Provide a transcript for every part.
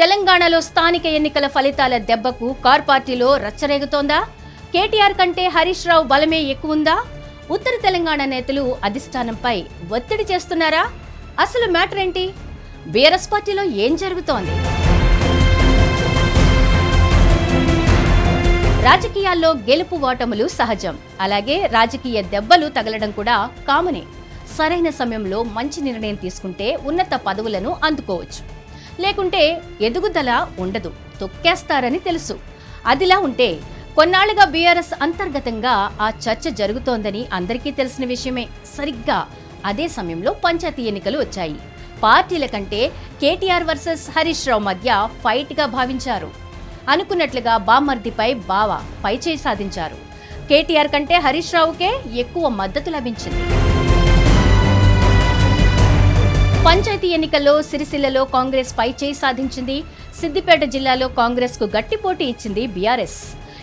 తెలంగాణలో స్థానిక ఎన్నికల ఫలితాల దెబ్బకు కార్ పార్టీలో రచ్చరేగుతోందా? కేటీఆర్ కంటే హరీష్ రావు బలమే ఎక్కువుందా? ఉత్తర తెలంగాణ నేతలు అధిష్టానంపై ఒత్తిడి చేస్తున్నారా? అసలు మ్యాటర్ ఏంటి? బీఆర్ఎస్ పార్టీలో ఏం జరుగుతోంది? రాజకీయాల్లో గెలుపు ఓటములు సహజం. అలాగే రాజకీయ దెబ్బలు తగలడం కూడా కామనే. సరైన సమయంలో మంచి నిర్ణయం తీసుకుంటే ఉన్నత పదవులను అందుకోవచ్చు. లేకుంటే ఎదుగుదల ఉండదు, తొక్కేస్తారని తెలుసు. అదిలా ఉంటే కొన్నాళ్లుగా బీఆర్ఎస్ అంతర్గతంగా ఆ చర్చ జరుగుతోందని అందరికీ తెలిసిన విషయమే. సరిగ్గా అదే సమయంలో పంచాయతీ ఎన్నికలు వచ్చాయి. పార్టీల కంటే కేటీఆర్ వర్సెస్ హరీష్ రావు మధ్య ఫైట్ గా భావించారు. అనుకున్నట్లుగా బామ్మర్దిపై బావ పైచేయి సాధించారు. కేటీఆర్ కంటే హరీష్ రావుకే ఎక్కువ మద్దతు లభించింది. పంచాయతీ ఎన్నికల్లో సిరిసిల్లలో కాంగ్రెస్ పైచేయి సాధించింది. సిద్దిపేట జిల్లాలో కాంగ్రెస్ కు గట్టి పోటీ ఇచ్చింది బీఆర్ఎస్.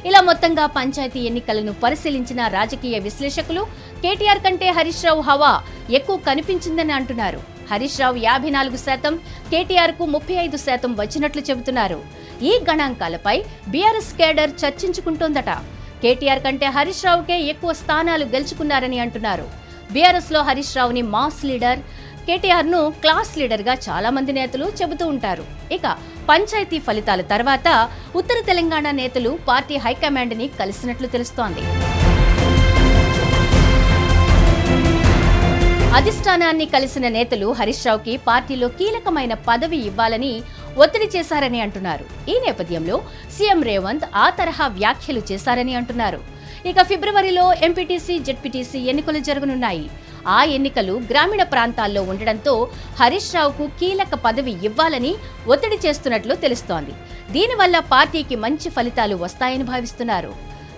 ఇలా మొత్తంగా పంచాయతీ ఎన్నికలను పరిశీలించిన రాజకీయ విశ్లేషకులు కేటీఆర్ కంటే హరీష్ రావు హవా ఎక్కువ కనిపించిందని అంటున్నారు. హరీష్ రావు 54%, కేటీఆర్ కు 35% వచ్చినట్లు చెబుతున్నారు. ఈ గణాంకాలపై బీఆర్ఎస్ కేడర్ చర్చించుకుంటోందట. కేటీఆర్ కంటే హరీష్ రావుకే ఎక్కువ స్థానాలు గెలుచుకున్నారని అంటున్నారు. బీఆర్ఎస్ లో హరీష్ రావుని మాస్ లీడర్, కేటీఆర్ ను క్లాస్ లీడర్ గా చాలా మంది నేతలు చెబుతూ ఉంటారు. ఇక పంచాయతీ ఫలితాల తర్వాత ఉత్తర తెలంగాణ నేతలు పార్టీ హైకమాండ్ ని కలిసినట్లు తెలుస్తోంది. అధిష్టానాన్ని కలిసిన నేతలు హరీష్ రావుకి పార్టీలో కీలకమైన పదవి ఇవ్వాలని ఒత్తిడి చేశారని అంటున్నారు. ఈ నేపథ్యంలో సీఎం రేవంత్ ఆ తరహా వ్యాఖ్యలు చేశారని అంటున్నారు. ఇక ఫిబ్రవరిలో ఎంపీటీసీ, జెడ్పీటీసీ ఎన్నికలు జరగనున్నాయి. ఆ ఎన్నికలు గ్రామీణ ప్రాంతాల్లో ఉండడంతో హరీష్ రావుకు కీలక పదవి ఇవ్వాలని ఒత్తిడి చేస్తున్నట్లు తెలుస్తోంది. దీనివల్ల పార్టీకి మంచి ఫలితాలు వస్తాయని భావిస్తున్నారు.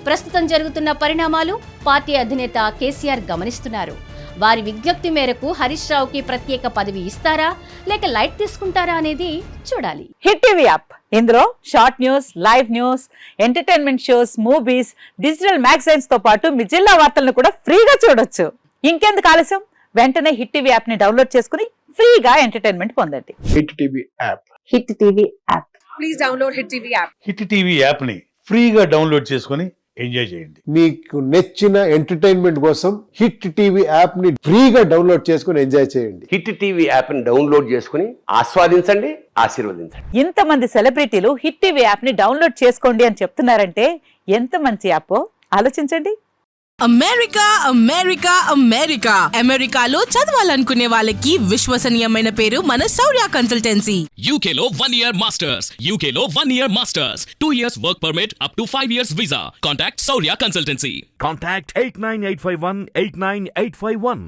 ప్రస్తుతం జరుగుతున్న పరిణామాలు పార్టీ అధినేత కేసీఆర్ గమనిస్తున్నారు. వారి విజ్ఞప్తి మేరకు హరీష్ రావుకి ప్రత్యేక పదవి ఇస్తారా లేక లైట్ తీసుకుంటారా అనేది చూడాలి. హిట్ టీవీ యాప్, ఇందులో short news, live news, entertainment shows, movies, digital magazines తో పాటు మీ జిల్లా వార్తలను కూడా ఫ్రీగా చూడొచ్చు. ఇంకెందుకు ఆలస్యం, వెంటనే హిట్ టీవీ యాప్ ని డౌన్లోడ్ చేసుకుని ఫ్రీగా ఎంటర్టైన్మెంట్ పొందండి. Hit TV app. Hit TV app. Please download hit TV app. Hit TV app ని ఫ్రీగా డౌన్లోడ్ చేసుకుని ఎంజాయ్ చేయండి. మీకు నచ్చిన ఎంటర్టైన్మెంట్ కోసం హిట్ టీవీ యాప్ ని ఫ్రీగా డౌన్లోడ్ చేసుకుని ఎంజాయ్ చేయండి. హిట్ టీవీ యాప్ ని డౌన్లోడ్ చేసుకుని ఆస్వాదించండి, ఆశీర్వదించండి. ఇంతమంది సెలబ్రిటీలు హిట్ టీవీ యాప్ ని డౌన్లోడ్ చేసుకోండి అని చెప్తున్నారంటే ఎంత మంచి యాప్ ఆలోచించండి. అమెరికా అమెరికా అమెరికా అమెరికాలో చదవాలనుకునే వాళ్ళకి విశ్వసనీయమైన పేరు మన శౌర్య కన్సల్టెన్సీ. UK లో 1 year masters, UK లో 1 year masters, 2 years work permit up to 5 years visa. Contact Saurya Consultancy. Contact 89851 89851.